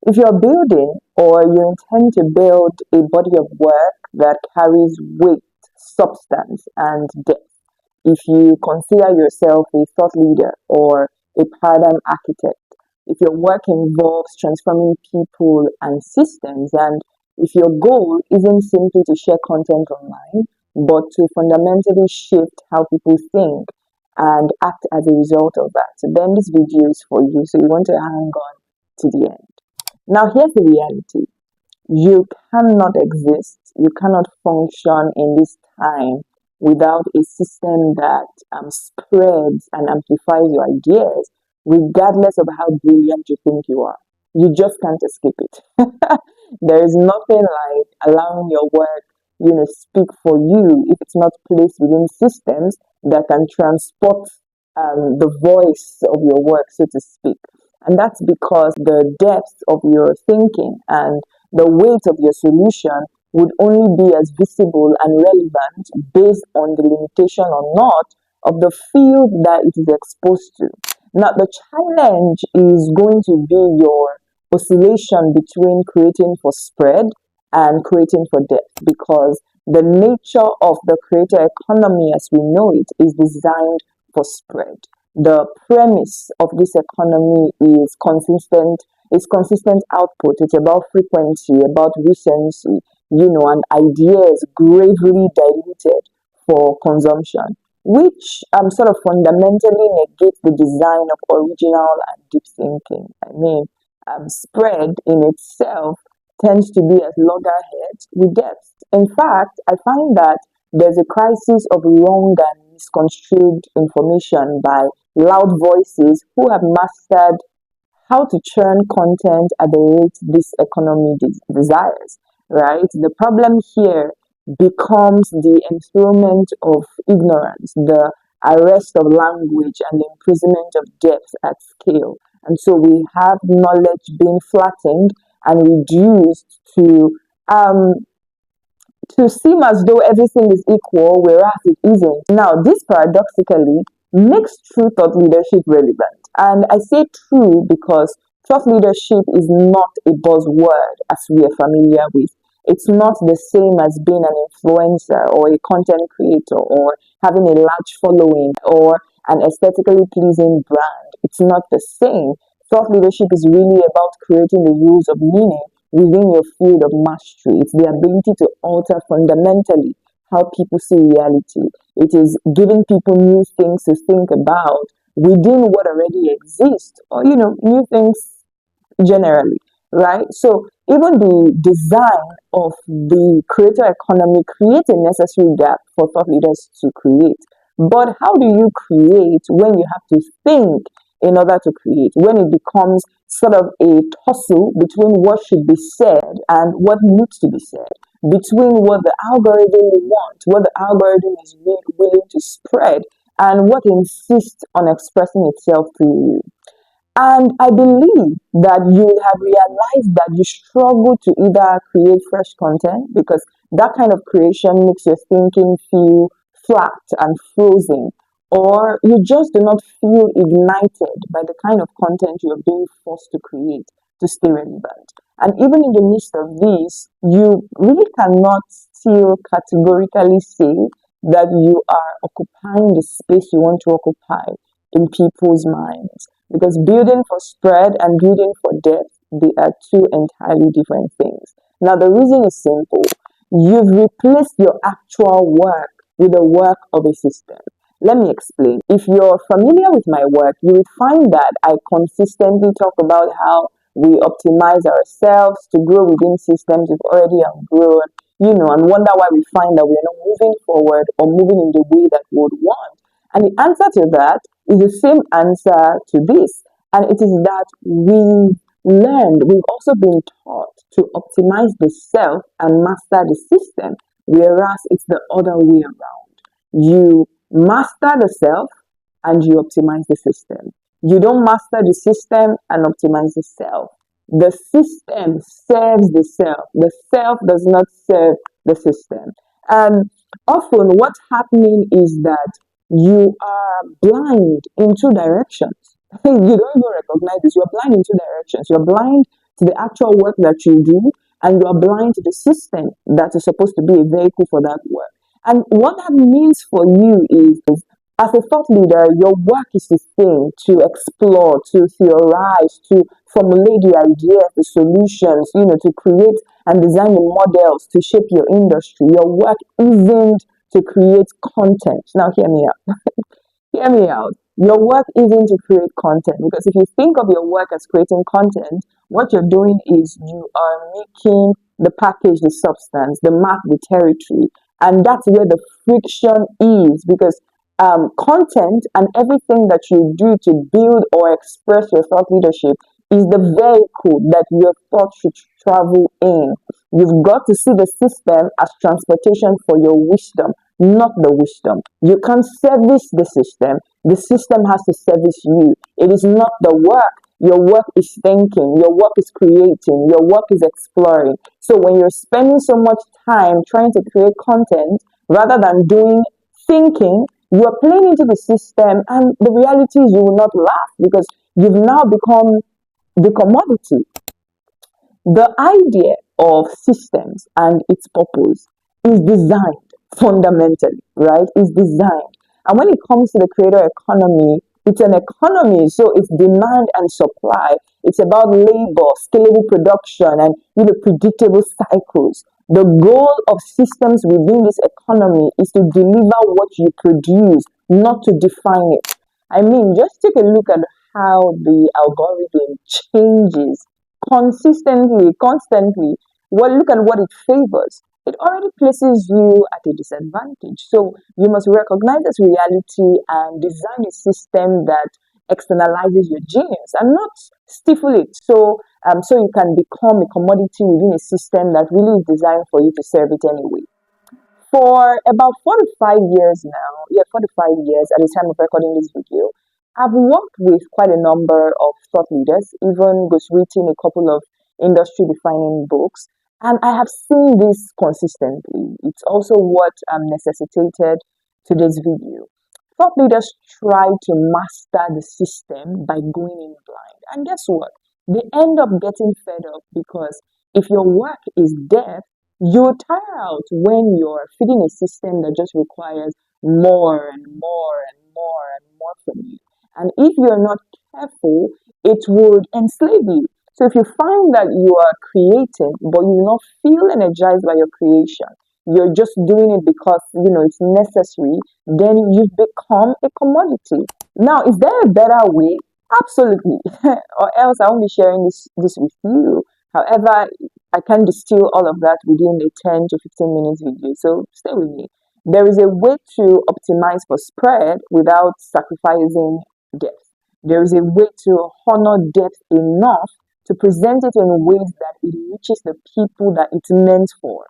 If you're building or you intend to build a body of work that carries weight, substance, and depth, if you consider yourself a thought leader or a paradigm architect, if your work involves transforming people and systems, and if your goal isn't simply to share content online, but to fundamentally shift how people think and act as a result of that, then this video is for you. So you want to hang on to the end. Now, here's the reality. You cannot exist, you cannot function in this time without a system that spreads and amplifies your ideas, regardless of how brilliant you think you are. You just can't escape it. There is nothing like allowing your work, speak for you if it's not placed within systems that can transport the voice of your work, so to speak. And that's because the depth of your thinking and the weight of your solution would only be as visible and relevant based on the limitation or not of the field that it is exposed to. Now, the challenge is going to be your oscillation between creating for spread and creating for depth, because the nature of the creator economy as we know it is designed for spread. The premise of this economy is consistent output. It's about frequency, about recency, and ideas gravely diluted for consumption, which sort of fundamentally negates the design of original and deep thinking. Spread in itself tends to be at loggerheads with depth. In fact, I find that there's a crisis of wrong and misconstrued information by loud voices who have mastered how to churn content at the rate this economy desires, right? The problem here becomes the enthronement of ignorance, the arrest of language, and the imprisonment of depth at scale. And so we have knowledge being flattened and reduced to seem as though everything is equal, whereas it isn't. Now, this paradoxically makes true thought leadership relevant. And I say true because thought leadership is not a buzzword as we are familiar with. It's not the same as being an influencer or a content creator or having a large following or an aesthetically pleasing brand. It's not the same. Thought leadership is really about creating the rules of meaning within your field of mastery. It's the ability to alter fundamentally how people see reality. It is giving people new things to think about within what already exists, or new things generally, right? So even the design of the creator economy creates a necessary gap for thought leaders to create. But how do you create when you have to think in order to create? When it becomes sort of a tussle between what should be said and what needs to be said, between what the algorithm wants, what the algorithm is willing to spread, and what insists on expressing itself through you. And I believe that you will have realized that you struggle to either create fresh content, because that kind of creation makes your thinking feel flat and frozen, or you just do not feel ignited by the kind of content you are being forced to create to stay relevant. And even in the midst of this, you really cannot still categorically say that you are occupying the space you want to occupy in people's minds. Because building for spread and building for depth, they are two entirely different things. Now, the reason is simple. You've replaced your actual work with the work of a system. Let me explain. If you're familiar with my work, you will find that I consistently talk about how we optimize ourselves to grow within systems we've already outgrown, and wonder why we find that we're not moving forward or moving in the way that we would want. And the answer to that is the same answer to this. And it is that we've also been taught to optimize the self and master the system, whereas it's the other way around. You master the self and you optimize the system. You don't master the system and optimize the self. The system serves the self. The self does not serve the system. And often what's happening is that you are blind in two directions. You don't even recognize this. You're blind in two directions. You're blind to the actual work that you do, and you are blind to the system that is supposed to be a vehicle for that work. And what that means for you is, as a thought leader, your work is to think, to explore, to theorize, to formulate the ideas, the solutions, to create and design the models to shape your industry. Your work isn't to create content. Now, hear me out. Hear me out. Your work isn't to create content, because if you think of your work as creating content, what you're doing is you are making the package the substance, the map the territory, and that's where the friction is, because content and everything that you do to build or express your thought leadership is the vehicle that your thought should travel in. You've got to see the system as transportation for your wisdom, not the wisdom. You can't service the system has to service you. It is not the work. Your work is thinking, your work is creating, your work is exploring. So when you're spending so much time trying to create content rather than doing thinking, you are playing into the system, and the reality is you will not laugh, because you've now become the commodity. The idea of systems and its purpose is designed fundamentally, right? It's designed. And when it comes to the creator economy, it's an economy, so it's demand and supply. It's about labor, scalable production, and predictable cycles. The goal of systems within this economy is to deliver what you produce, not to define it. I mean, just take a look at how the algorithm changes consistently, constantly. Well, look at what it favors. It already places you at a disadvantage. So you must recognize this reality and design a system that externalizes your genius and not stifle it. So you can become a commodity within a system that really is designed for you to serve it anyway. For about 4 to 5 years now, yeah, 4 to 5 years at the time of recording this video, I've worked with quite a number of thought leaders, even ghostwritten a couple of industry defining books, and I have seen this consistently. It's also what necessitated today's video. Thought leaders try to master the system by going in blind. And guess what? They end up getting fed up, because if your work is deaf, you tire out when you're feeding a system that just requires more and more and more and more from you. And if you're not careful, it would enslave you. So if you find that you are creating, but you do not feel energized by your creation, you're just doing it because it's necessary, then you've become a commodity. Now, is there a better way? Absolutely. Or else I won't be sharing this with you. However, I can distill all of that within a 10 to 15 minutes video. So stay with me. There is a way to optimize for spread without sacrificing depth. There is a way to honor depth enough to present it in ways that it reaches the people that it's meant for.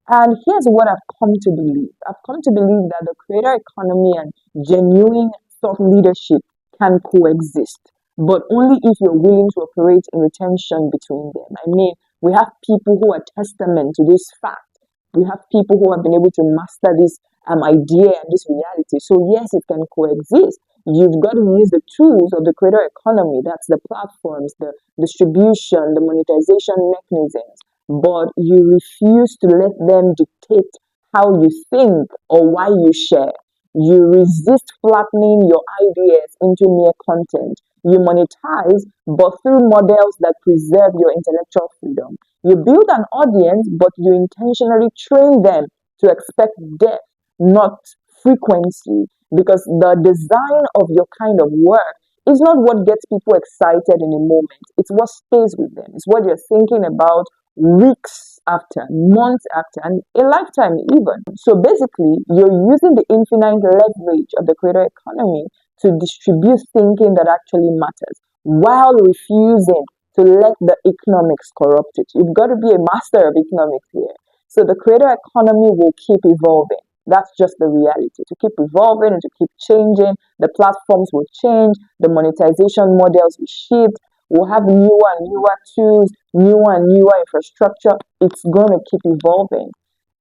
And here's what I've come to believe. I've come to believe that the creator economy and genuine thought leadership can coexist, but only if you're willing to operate in retention between them. I mean, we have people who are testament to this fact. We have people who have been able to master this idea and this reality. So yes, it can coexist. You've got to use the tools of the creator economy. That's the platforms, the distribution, the monetization mechanisms. But you refuse to let them dictate how you think or why you share. You resist flattening your ideas into mere content. You monetize, but through models that preserve your intellectual freedom. You build an audience, but you intentionally train them to expect depth, not frequency, because the design of your kind of work is not what gets people excited in a moment. It's what stays with them. It's what you're thinking about weeks after, months after, and a lifetime even. So basically, you're using the infinite leverage of the creator economy to distribute thinking that actually matters, while refusing to let the economics corrupt it. You've got to be a master of economics here. So the creator economy will keep evolving. That's just the reality. To keep evolving and to keep changing, the platforms will change, the monetization models will shift, we'll have newer and newer tools, newer and newer infrastructure. It's going to keep evolving.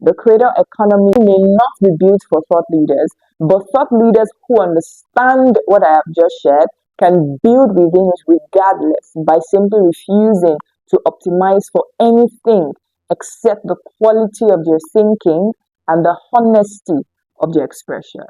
The creator economy may not be built for thought leaders, but thought leaders who understand what I have just shared can build within it regardless, by simply refusing to optimize for anything except the quality of their thinking and the honesty of their expression.